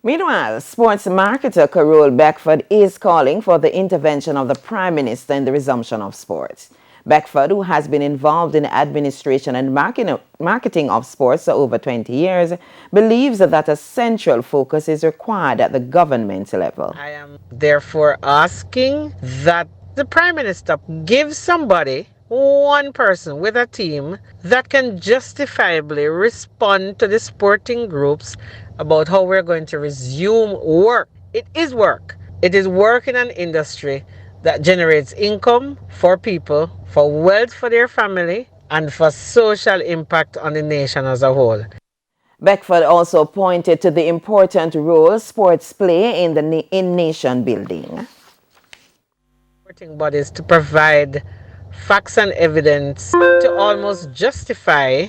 Meanwhile, sports marketer Carol Beckford is calling for the intervention of the Prime Minister in the resumption of sports. Beckford, who has been involved in administration and marketing of sports for over 20 years, believes that a central focus is required at the government level. I am therefore asking that the Prime Minister give somebody, one person with a team, that can justifiably respond to the sporting groups about how we're going to resume work. It is work. It is work in an industry that generates income for people, for wealth for their family, and for social impact on the nation as a whole. Beckford also pointed to the important role sports play in nation building. Sporting bodies to provide facts and evidence to almost justify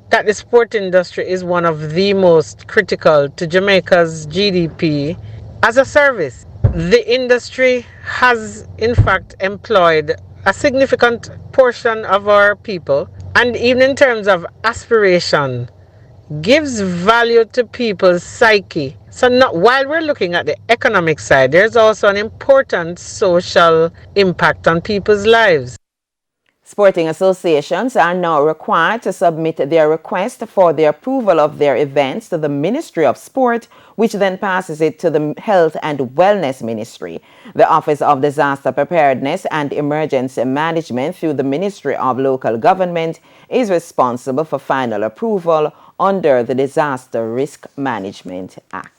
that the sport industry is one of the most critical to Jamaica's GDP as a service. The industry has in fact employed a significant portion of our people, and even in terms of aspiration, gives value to people's psyche. So not, while we're looking at the economic side, there's also an important social impact on people's lives. Sporting associations are now required to submit their request for the approval of their events to the Ministry of Sport, which then passes it to the Health and Wellness Ministry. The Office of Disaster Preparedness and Emergency Management through the Ministry of Local Government is responsible for final approval under the Disaster Risk Management Act.